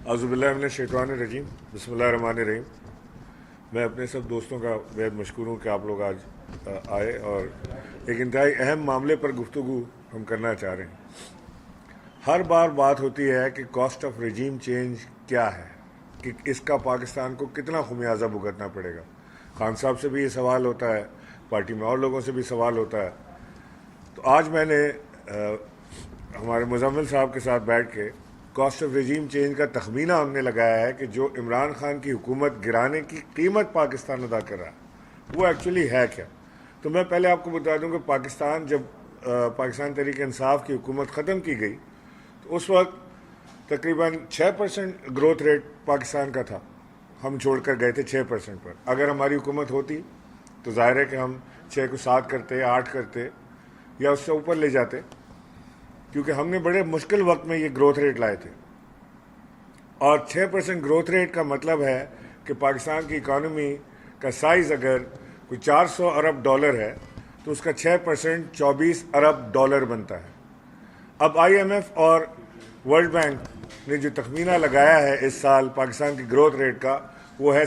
اعوذ باللہ من الشیطان الرجیم، بسم اللہ الرحمن الرحیم۔ میں اپنے سب دوستوں کا بہت مشکور ہوں کہ آپ لوگ آج آئے اور ایک انتہائی اہم معاملے پر گفتگو ہم کرنا چاہ رہے ہیں۔ ہر بار بات ہوتی ہے کہ کاسٹ آف رجیم چینج کیا ہے، کہ اس کا پاکستان کو کتنا خمیازہ بھگتنا پڑے گا۔ خان صاحب سے بھی یہ سوال ہوتا ہے، پارٹی میں اور لوگوں سے بھی سوال ہوتا ہے۔ تو آج میں نے ہمارے مزمل صاحب کے ساتھ بیٹھ کے کاسٹ آف رجیم چینج کا تخمینہ ہم نے لگایا ہے کہ جو عمران خان کی حکومت گرانے کی قیمت پاکستان ادا کر رہا ہے وہ ایکچولی ہے کیا۔ تو میں پہلے آپ کو بتا دوں کہ جب پاکستان تحریک انصاف کی حکومت ختم کی گئی تو اس وقت تقریباً 6% گروتھ ریٹ پاکستان کا تھا، ہم چھوڑ کر گئے تھے 6% پر۔ اگر ہماری حکومت ہوتی تو ظاہر ہے کہ ہم 6 کو 7 کرتے، 8 کرتے یا اس سے اوپر لے جاتے، کیونکہ ہم نے بڑے مشکل وقت میں یہ گروتھ ریٹ لائے تھے۔ اور 6% گروتھ ریٹ کا مطلب ہے کہ پاکستان کی اکانومی کا سائز اگر کوئی 400 ارب ڈالر ہے تو اس کا 6% 24 ارب ڈالر بنتا ہے۔ اب آئی ایم ایف اور ورلڈ بینک نے جو تخمینہ لگایا ہے اس سال پاکستان کی گروتھ ریٹ کا، وہ ہے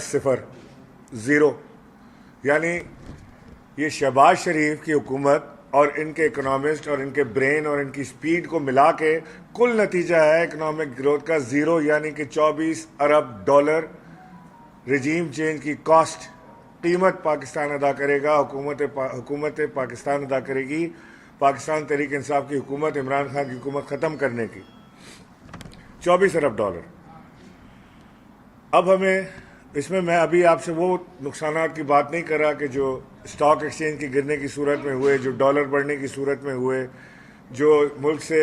0۔ یعنی یہ شہباز شریف کی حکومت اور ان کے اکنامسٹ اور ان کے برین اور ان کی سپیڈ کو ملا کے کل نتیجہ ہے اکنامک گروتھ کا 0، یعنی کہ 24 ارب ڈالر رجیم چینج کی کاسٹ، قیمت پاکستان ادا کرے گا، حکومت پاکستان ادا کرے گی، پاکستان تحریک انصاف کی حکومت، عمران خان کی حکومت ختم کرنے کی 24 ارب ڈالر۔ اب ہمیں اس میں ابھی آپ سے وہ نقصانات کی بات نہیں کر رہا کہ جو اسٹاک ایکسچینج کے گرنے کی صورت میں ہوئے، جو ڈالر بڑھنے کی صورت میں ہوئے، جو ملک سے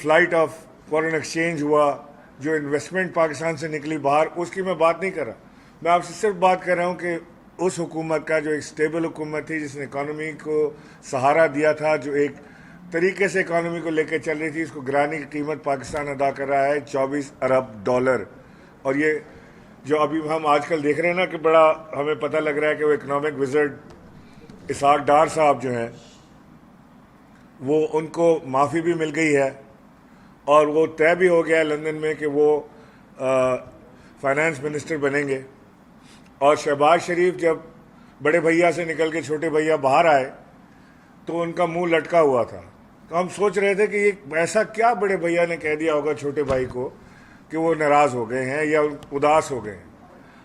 فلائٹ آف فورن ایکسچینج ہوا، جو انویسٹمنٹ پاکستان سے نکلی باہر، اس کی میں بات نہیں کر رہا۔ میں آپ سے صرف بات کر رہا ہوں کہ اس حکومت کا جو ایک سٹیبل حکومت تھی، جس نے اکانومی کو سہارا دیا تھا، جو ایک طریقے سے اکانومی کو لے کے چل رہی تھی، اس کو گرانے کی قیمت پاکستان ادا کر رہا ہے 24 ارب ڈالر۔ اور یہ جو ابھی ہم آج کل دیکھ رہے ہیں نا کہ بڑا ہمیں پتہ لگ رہا ہے کہ وہ اکنامک وزرڈ اسحاق ڈار صاحب جو ہیں، وہ ان کو معافی بھی مل گئی ہے اور وہ طے بھی ہو گیا ہے لندن میں کہ وہ فائنانس منسٹر بنیں گے۔ اور شہباز شریف جب بڑے بھیا سے نکل کے چھوٹے بھیا باہر آئے تو ان کا منہ لٹکا ہوا تھا۔ تو ہم سوچ رہے تھے کہ یہ ایسا کیا بڑے بھیا نے کہہ دیا ہوگا چھوٹے بھائی کو کہ وہ ناراض ہو گئے ہیں یا اداس ہو گئے ہیں۔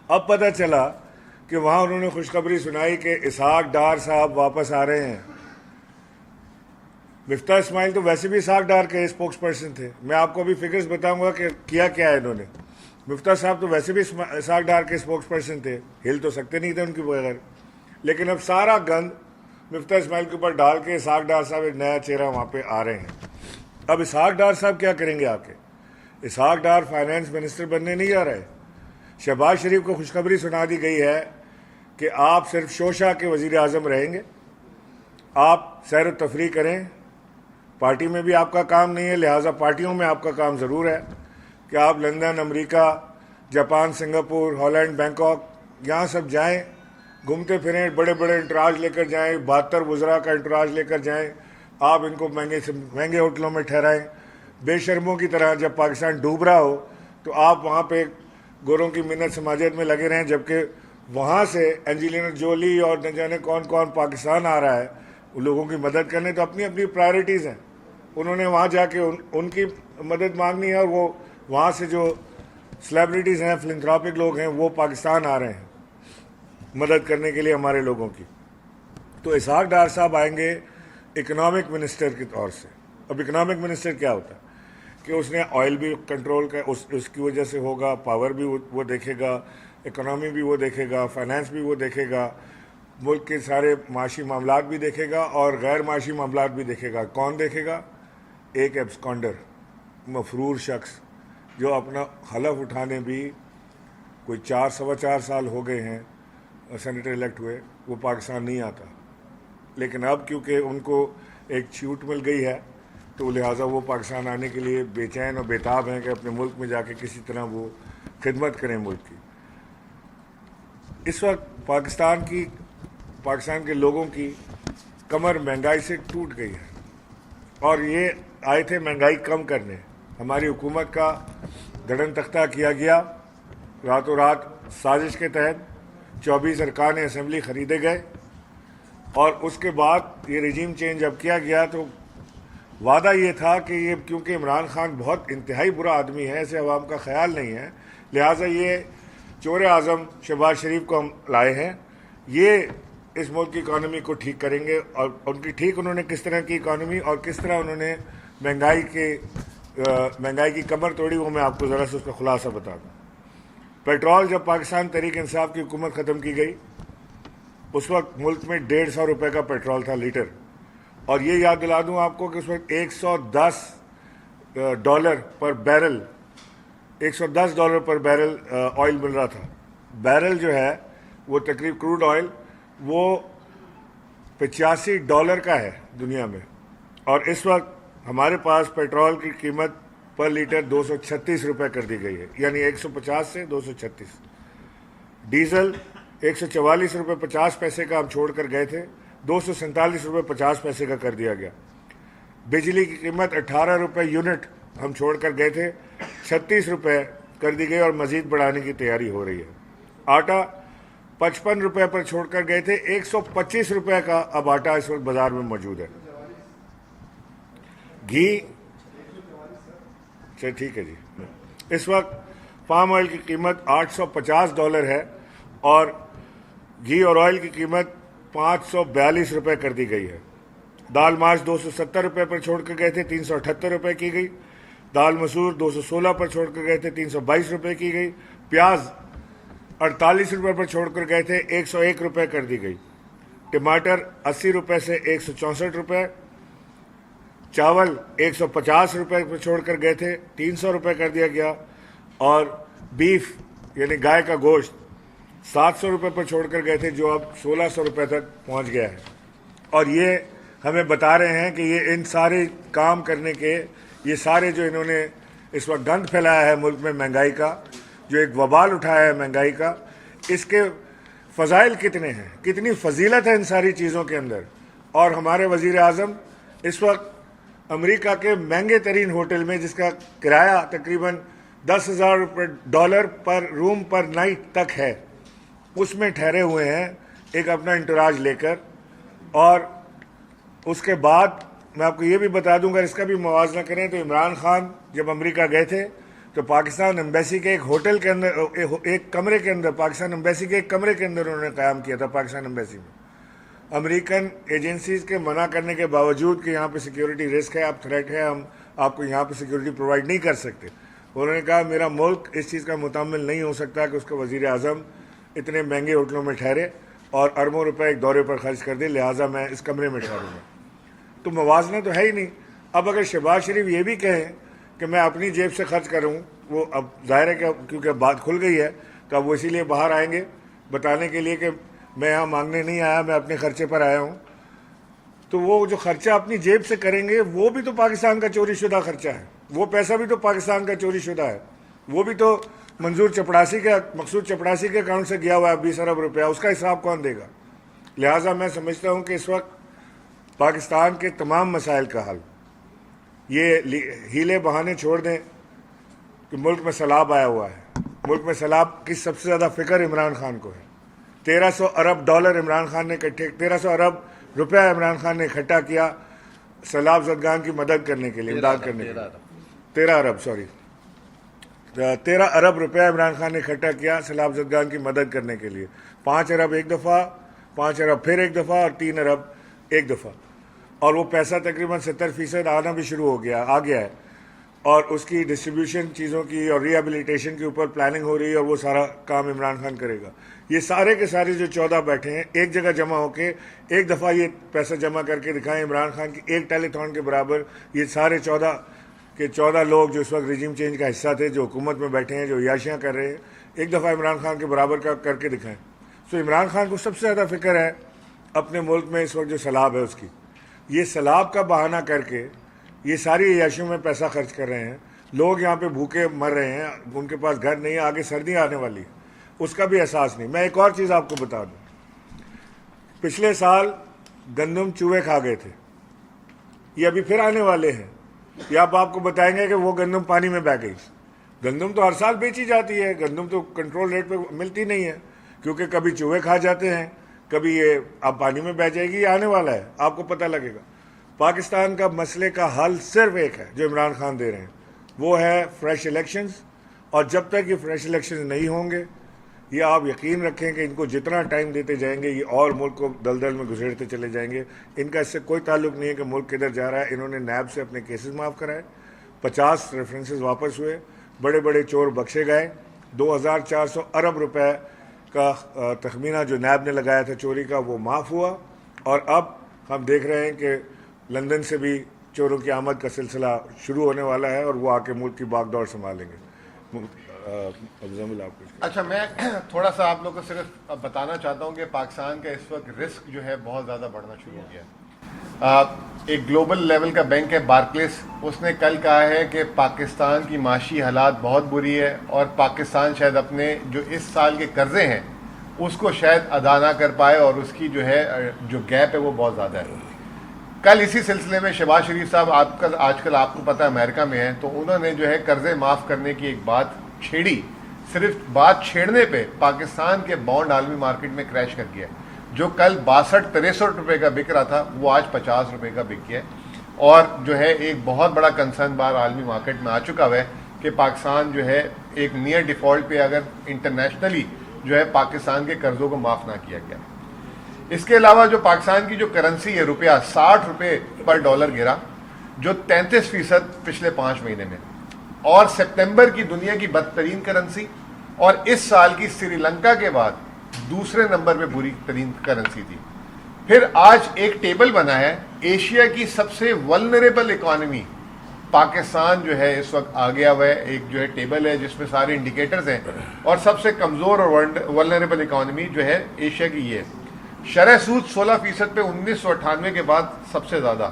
اب پتہ چلا کہ وہاں انہوں نے خوشخبری سنائی کہ اسحاق ڈار صاحب واپس آ رہے ہیں۔ مفتاح اسماعیل تو ویسے بھی اسحاق ڈار کے اسپوکس پرسن تھے، میں آپ کو ابھی فگرز بتاؤں گا کہ کیا ہے انہوں نے۔ مفتاح صاحب تو ویسے بھی اسحاق ڈار کے اسپوکس پرسن تھے، ہل تو سکتے نہیں تھے ان کے بغیر، لیکن اب سارا گند مفتاح اسماعیل کے اوپر ڈال کے اسحاق ڈار صاحب ایک نیا چہرہ وہاں پہ آ رہے ہیں۔ اب اسحاق ڈار صاحب کیا کریں گے آ کے؟ اسحاق ڈار فائنانس منسٹر بننے نہیں جا رہے۔ شہباز شریف کو خوشخبری سنا دی گئی ہے کہ آپ صرف شوشا کے وزیر اعظم رہیں گے، آپ سیر و تفریح کریں، پارٹی میں بھی آپ کا کام نہیں ہے، لہٰذا پارٹیوں میں آپ کا کام ضرور ہے کہ آپ لندن، امریکہ، جاپان، سنگاپور، ہالینڈ، بینکاک، یہاں سب جائیں، گھومتے پھریں، بڑے بڑے انٹراج لے کر جائیں، 72 وزراء کا انٹراج لے کر جائیں، آپ ان کو مہنگے سے مہنگے ہوٹلوں میں ٹھہرائیں، بے شرموں کی طرح۔ جب پاکستان ڈوب رہا ہو تو آپ وہاں پہ گوروں کی منت سماجت میں لگے رہیں، جبکہ وہاں سے اینجلینا جولی اور نہ جانے کون کون پاکستان آ رہا ہے ان لوگوں کی مدد کرنے۔ تو اپنی اپنی پرائرٹیز ہیں، انہوں نے وہاں جا کے ان کی مدد مانگنی ہے، اور وہ وہاں سے جو سلیبریٹیز ہیں، فلنتھراپک لوگ ہیں، وہ پاکستان آ رہے ہیں مدد کرنے کے لیے ہمارے لوگوں کی۔ تو اسحاق ڈار صاحب آئیں گے اکنامک منسٹر کے طور سے۔ اب اکنامک منسٹر کیا ہوتا ہے کہ اس نے آئل بھی کنٹرول کا اس کی وجہ سے ہوگا، پاور بھی وہ دیکھے گا، اکنامی بھی وہ دیکھے گا، فائنانس بھی وہ دیکھے گا، ملک کے سارے معاشی معاملات بھی دیکھے گا اور غیر معاشی معاملات بھی دیکھے گا۔ کون دیکھے گا؟ ایک ایبسکانڈر، مفرور شخص جو اپنا حلف اٹھانے بھی کوئی 4 سال ہو گئے ہیں سینیٹر الیکٹ ہوئے، وہ پاکستان نہیں آتا، لیکن اب کیونکہ ان کو ایک چھوٹ مل گئی ہے تو لہٰذا وہ پاکستان آنے کے لیے بے چین اور بیتاب ہیں کہ اپنے ملک میں جا کے کسی طرح وہ خدمت کریں ملک کی۔ اس وقت پاکستان کے لوگوں کی کمر مہنگائی سے ٹوٹ گئی ہے، اور یہ آئے تھے مہنگائی کم کرنے۔ ہماری حکومت کا دھڑن تختہ کیا گیا راتوں رات سازش کے تحت 24 ارکان اسمبلی خریدے گئے اور اس کے بعد یہ رجیم چینج جب کیا گیا تو وعدہ یہ تھا کہ یہ کیونکہ عمران خان بہت انتہائی برا آدمی ہے، اسے عوام کا خیال نہیں ہے، لہٰذا یہ چور اعظم شہباز شریف کو ہم لائے ہیں، یہ اس ملک کی اکانومی کو ٹھیک کریں گے۔ اور ان کی ٹھیک انہوں نے کس طرح کی اکانومی اور کس طرح انہوں نے مہنگائی کی کمر توڑی، وہ میں آپ کو ذرا سے اس کا خلاصہ بتا دوں۔ پیٹرول جب پاکستان تحریک انصاف کی حکومت ختم کی گئی اس وقت ملک میں 150 روپے کا پیٹرول تھا لیٹر، اور یہ یاد دلا دوں آپ کو کہ اس وقت $110 پر بیرل $110 پر بیرل آئل مل رہا تھا۔ بیرل جو ہے وہ تقریب کروڈ آئل وہ $85 کا ہے دنیا میں، اور اس وقت ہمارے پاس پیٹرول کی قیمت پر لیٹر 236 روپے کر دی گئی ہے، یعنی 150 سے 236۔ ڈیزل 144 روپے 50 پیسے کا ہم چھوڑ کر گئے تھے، 247 روپے 50 پیسے کا کر دیا گیا۔ بجلی کی قیمت 18 روپے یونٹ ہم چھوڑ کر گئے تھے، 36 روپے کر دی گئی اور مزید بڑھانے کی تیاری ہو رہی ہے۔ آٹا 55 روپے پر چھوڑ کر گئے تھے، 125 روپے کا اب آٹا اس وقت بازار میں موجود ہے۔ گھی ٹھیک ہے جی، اس وقت پام آئل کی قیمت $850 ہے اور گھی اور آئل کی قیمت 542 روپے کر دی گئی ہے۔ دال ماش 270 روپے پر چھوڑ کر گئے تھے، 378 روپے کی گئی۔ دال مسور 216 پر چھوڑ کر گئے تھے، 322 روپے کی گئی۔ پیاز 48 روپے پر چھوڑ کر گئے تھے، 101 روپے کر دی گئی۔ ٹماٹر 80 روپے سے 164 روپے۔ چاول 150 روپے پر چھوڑ کر گئے تھے، 300 روپے کر دیا گیا۔ اور بیف یعنی گائے کا گوشت 700 روپے پر چھوڑ کر گئے تھے، جو اب 1600 روپے تک پہنچ گیا ہے۔ اور یہ ہمیں بتا رہے ہیں کہ یہ ان سارے کام کرنے کے، یہ سارے جو انہوں نے اس وقت گند پھیلایا ہے ملک میں مہنگائی کا، جو ایک وبال اٹھایا ہے مہنگائی کا، اس کے فضائل کتنے ہیں، کتنی فضیلت ہے ان ساری چیزوں کے اندر۔ اور ہمارے وزیر اعظم اس وقت امریکہ کے مہنگے ترین ہوٹل میں، جس کا کرایہ تقریباً $10,000 پر روم پر نائٹ تک ہے، اس میں ٹھہرے ہوئے ہیں ایک اپنا انٹراج لے کر۔ اور اس کے بعد میں آپ کو یہ بھی بتا دوں گا، اس کا بھی موازنہ کریں تو عمران خان جب امریکہ گئے تھے تو پاکستان ایمبیسی کے ایک ہوٹل کے اندر، ایک کمرے کے اندر، پاکستان ایمبیسی کے ایک کمرے کے اندر انہوں نے قیام کیا تھا پاکستان ایمبیسی میں، امریکن ایجنسیز کے منع کرنے کے باوجود کہ یہاں پہ سیکیورٹی رسک ہے، اب تھریٹ ہے، ہم آپ کو یہاں پہ سیکیورٹی پرووائڈ نہیں کر سکتے۔ انہوں نے کہا میرا ملک اس چیز کا متحمل نہیں ہو سکتا کہ اس کا وزیر اعظم اتنے مہنگے ہوٹلوں میں ٹھہرے اور اربوں روپے ایک دورے پر خرچ کر دے، لہٰذا میں اس کمرے میں ٹھہروں گا۔ تو موازنہ تو ہے ہی نہیں۔ اب اگر شہباز شریف یہ بھی کہیں کہ میں اپنی جیب سے خرچ کروں، وہ اب ظاہر ہے کہ کیونکہ بات کھل گئی ہے تو اب وہ اسی لیے باہر آئیں گے بتانے کے لیے کہ میں یہاں مانگنے نہیں آیا، میں اپنے خرچے پر آیا ہوں۔ تو وہ جو خرچہ اپنی جیب سے کریں گے وہ بھی تو پاکستان کا چوری شدہ خرچہ ہے، وہ پیسہ بھی تو پاکستان کا چوری شدہ ہے، وہ بھی تو مقصود چپڑاسی کے اکاؤنٹ سے گیا ہوا ہے 20 ارب روپیہ، اس کا حساب کون دے گا؟ لہٰذا میں سمجھتا ہوں کہ اس وقت پاکستان کے تمام مسائل کا حل، یہ ہیلے بہانے چھوڑ دیں کہ ملک میں سیلاب آیا ہوا ہے۔ ملک میں سیلاب کی سب سے زیادہ فکر عمران خان کو ہے۔ $1300 ارب عمران خان نے 1300 ارب روپیہ عمران خان نے اکٹھا کیا سیلاب زدگان کی مدد کرنے کے لیے، امداد کرنے کے لیے۔ 13 ارب روپیہ عمران خان نے اکٹھا کیا سیلاب زدگان کی مدد کرنے کے لیے۔ 5 ارب ایک دفعہ، 5 ارب پھر ایک دفعہ اور 3 ارب ایک دفعہ، اور وہ پیسہ تقریباً 70% آنا بھی شروع آ گیا ہے، اور اس کی ڈسٹریبیوشن چیزوں کی اور ری ہیبلیٹیشن کے اوپر پلاننگ ہو رہی ہے، اور وہ سارا کام عمران خان کرے گا۔ یہ سارے کے سارے جو 14 بیٹھے ہیں ایک جگہ جمع ہو کے ایک دفعہ یہ پیسہ جمع کر کے دکھائیں عمران خان کی ایک ٹیلی تھون کے برابر، یہ سارے 14 لوگ جو اس وقت رجیم چینج کا حصہ تھے، جو حکومت میں بیٹھے ہیں، جو عیاشیاں کر رہے ہیں، ایک دفعہ عمران خان کے برابر کا کر کے دکھائیں۔ سو عمران خان کو سب سے زیادہ فکر ہے اپنے ملک میں اس وقت جو سیلاب ہے اس کی، یہ سیلاب کا بہانہ کر کے یہ ساری عیاشیوں میں پیسہ خرچ کر رہے ہیں۔ لوگ یہاں پہ بھوکے مر رہے ہیں، ان کے پاس گھر نہیں ہے، آگے سردیاں آنے والی، اس کا بھی احساس نہیں۔ میں ایک اور چیز آپ کو بتا دوں، پچھلے سال گندم چوہے کھا گئے تھے، یہ ابھی پھر آنے والے ہیں، یہ آپ کو بتائیں گے کہ وہ گندم پانی میں بہہ گئی، گندم تو ہر سال بیچی جاتی ہے, گندم تو کنٹرول ریٹ پہ ملتی نہیں ہے, کیونکہ کبھی چوہے کھا جاتے ہیں, کبھی یہ اب پانی میں بہ جائے گی, یہ آنے والا ہے, آپ کو پتہ لگے گا. پاکستان کا مسئلے کا حل صرف ایک ہے جو عمران خان دے رہے ہیں, وہ ہے فریش الیکشنز. اور جب تک یہ فریش الیکشنز نہیں ہوں گے, یہ آپ یقین رکھیں کہ ان کو جتنا ٹائم دیتے جائیں گے یہ اور ملک کو دلدل میں گھسیڑتے چلے جائیں گے. ان کا اس سے کوئی تعلق نہیں ہے کہ ملک کدھر جا رہا ہے. انہوں نے نیب سے اپنے کیسز معاف کرائے, 50 ریفرنسز واپس ہوئے, بڑے بڑے چور بخشے گئے, 2400 ارب روپے کا تخمینہ جو نیب نے لگایا تھا چوری کا وہ معاف ہوا. اور اب ہم دیکھ رہے ہیں کہ لندن سے بھی چوروں کی آمد کا سلسلہ شروع ہونے والا ہے, اور وہ آ کے ملک کی باغ دوڑ سنبھالیں گے. اچھا, میں تھوڑا سا آپ لوگ کو صرف بتانا چاہتا ہوں کہ پاکستان کا اس وقت رسک جو ہے بہت زیادہ بڑھنا شروع ہو گیا ہے. ایک گلوبل لیول کا بینک ہے بارکلیس, اس نے کل کہا ہے کہ پاکستان کی معاشی حالات بہت بری ہے اور پاکستان شاید اپنے جو اس سال کے قرضے ہیں اس کو شاید ادا نہ کر پائے, اور اس کی جو ہے جو گیپ ہے وہ بہت زیادہ ہے. کل اسی سلسلے میں شہباز شریف صاحب آج کل آپ کو پتہ ہے امریکہ میں ہیں, تو انہوں نے جو ہے قرضے معاف کرنے کی ایک بات چھیڑی. صرف بات چھیڑنے پہ پاکستان کے بانڈ عالمی مارکیٹ میں کریش کر گیا. جو کل 62-63 روپے کا بک رہا تھا وہ آج 50 روپے کا بک گیا, اور جو ہے ایک بہت بڑا کنسرن بار عالمی مارکیٹ میں آ چکا ہوا ہے کہ پاکستان جو ہے ایک نیئر ڈیفالٹ پہ اگر انٹرنیشنلی جو ہے پاکستان کے قرضوں کو معاف نہ کیا گیا. اس کے علاوہ جو پاکستان کی جو کرنسی ہے روپیہ 60 روپے پر ڈالر گرا, جو 33% پچھلے 5 مہینے میں, اور سپتمبر کی دنیا کی بدترین کرنسی, اور اس سال کی سری لنکا کے بعد دوسرے نمبر پہ بری ترین کرنسی تھی. پھر آج ایک ٹیبل بنا ہے ایشیا کی سب سے ولنریبل اکانومی, پاکستان جو ہے اس وقت آ گیا ہوا ہے. ایک جو ہے ٹیبل ہے جس میں سارے انڈیکیٹرز ہیں, اور سب سے کمزور اور ولنریبل اکانومی جو ہے ایشیا کی یہ ہے. شرح سود 16% پہ 1998 کے بعد سب سے زیادہ.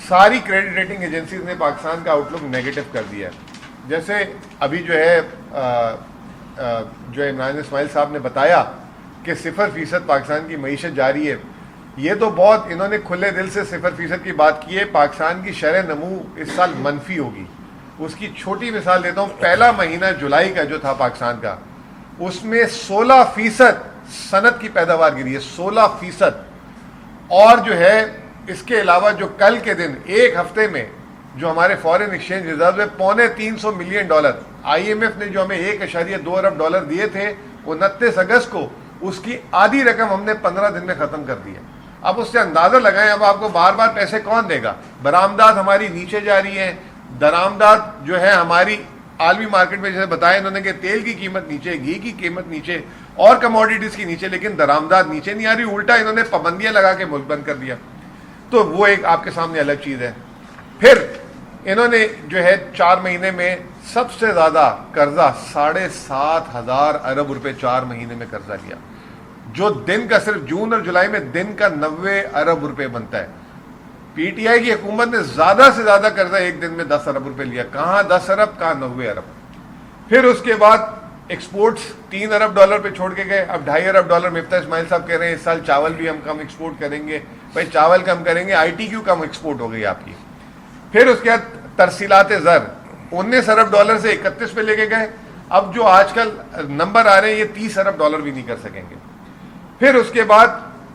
ساری کریڈٹ ریٹنگ ایجنسیز نے پاکستان کا آؤٹ لک نیگیٹو کر دیا ہے. جیسے ابھی جو ہے جو عمران اسماعیل صاحب نے بتایا کہ 0% پاکستان کی معیشت جاری ہے, یہ تو بہت انہوں نے کھلے دل سے 0% کی بات کی ہے. پاکستان کی شرح نمو اس سال منفی ہوگی. اس کی چھوٹی مثال دیتا ہوں, پہلا مہینہ جولائی کا جو تھا پاکستان کا, اس میں 16% صنعت کی پیداوار گری ہے, 16%. اور جو ہے اس کے علاوہ جو کل کے دن ایک ہفتے میں جو ہمارے فورن ایکسچینج ریزرو ہے $350 ملین, آئی ایم ایف نے جو ہمیں 1.2 ارب ڈالر دیے تھے 29 اگست کو, اس کی آدھی رقم ہم نے 15 دن میں ختم کر دی ہے. اب اس سے اندازہ لگائیں, اب آپ کو بار بار پیسے کون دے گا. برآمدات ہماری نیچے جا رہی ہیں, درآمدات جو ہے ہماری عالمی مارکیٹ میں جیسے بتایا انہوں نے کہ تیل کی قیمت نیچے, گھی کی قیمت نیچے, اور کموڈیٹیز کی نیچے, لیکن درآمدات نیچے نہیں آ رہی, الٹا انہوں نے پابندیاں لگا کے ملک بند کر دیا. تو وہ ایک آپ کے سامنے الگ چیز ہے. پھر انہوں نے جو ہے 4 مہینے میں سب سے زیادہ قرضہ 7,500 ارب روپے 4 مہینے میں قرضہ لیا, جو دن کا صرف جون اور جولائی میں دن کا 90 ارب روپے بنتا ہے. پی ٹی آئی کی حکومت نے زیادہ سے زیادہ قرضہ ایک دن میں 10 ارب روپے لیا. کہاں 10 ارب, کہاں 90 ارب. پھر اس کے بعد ایکسپورٹس 3 ارب ڈالر پہ چھوڑ کے گئے, اب 2.5 ارب ڈالر. مفتاح اسماعیل صاحب کہہ رہے ہیں اس سال چاول بھی ہم کم ایکسپورٹ کریں گے. بھائی چاول کم کریں گے, آئی ٹی کیوں کم ایکسپورٹ ہو گئی آپ کی. پھر اس کے بعد ترسیلات زر 19 ارب ڈالر سے 31 پہ لے کے گئے. اب جو آج کل نمبر آ رہے ہیں یہ 30 ارب ڈالر بھی نہیں کر سکیں گے. پھر اس کے بعد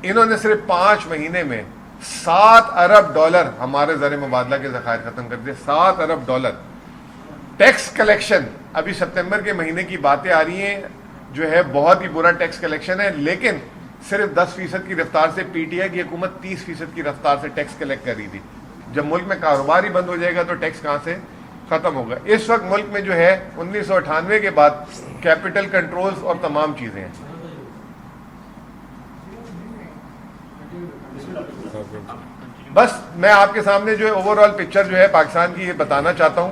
انہوں نے صرف 5 مہینے میں 7 ارب ڈالر ہمارے زر مبادلہ کے ذخائر ختم کر دیے. 7 ارب ڈالر. ٹیکس کلیکشن ابھی سپتمبر کے مہینے کی باتیں آ رہی ہیں, جو ہے بہت ہی برا ٹیکس کلیکشن ہے, لیکن صرف 10% کی رفتار سے پی ٹی آئی کی حکومت 30% کی رفتار سے ٹیکس کلیکٹ کر رہی تھی. جب ملک میں کاروبار ہی بند ہو جائے گا تو ٹیکس کہاں سے ختم ہوگا. اس وقت ملک میں جو ہے 1998 کے بعد کیپٹل کنٹرولز اور تمام چیزیں ہیں. بس میں آپ کے سامنے جو ہے اوور آل پکچر جو ہے پاکستان کی یہ بتانا چاہتا ہوں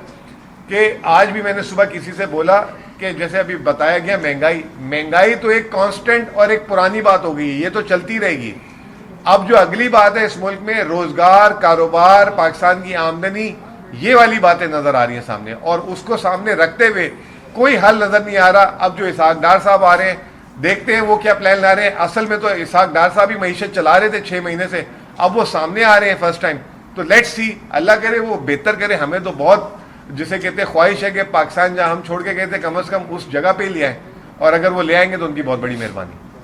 کہ آج بھی میں نے صبح کسی سے بولا کہ جیسے ابھی بتایا گیا مہنگائی تو ایک کانسٹنٹ اور ایک پرانی بات ہو گئی, یہ تو چلتی رہے گی. اب جو اگلی بات ہے اس ملک میں روزگار, کاروبار, پاکستان کی آمدنی, یہ والی باتیں نظر آ رہی ہیں سامنے, اور اس کو سامنے رکھتے ہوئے کوئی حل نظر نہیں آ رہا. اب جو اسحاق ڈار صاحب آ رہے ہیں, دیکھتے ہیں وہ کیا پلان لا رہے ہیں. اصل میں تو اسحاق ڈار صاحب ہی معیشت چلا رہے تھے 6 مہینے سے, اب وہ سامنے آ رہے ہیں فرسٹ ٹائم. تو لیٹس سی, اللہ کرے وہ بہتر کرے. ہمیں تو بہت جسے کہتے ہیں خواہش ہے کہ پاکستان جہاں ہم چھوڑ کے گئے تھے کم از کم اس جگہ پہ لے آئیں, اور اگر وہ لے آئیں گے تو ان کی بہت بڑی مہربانی.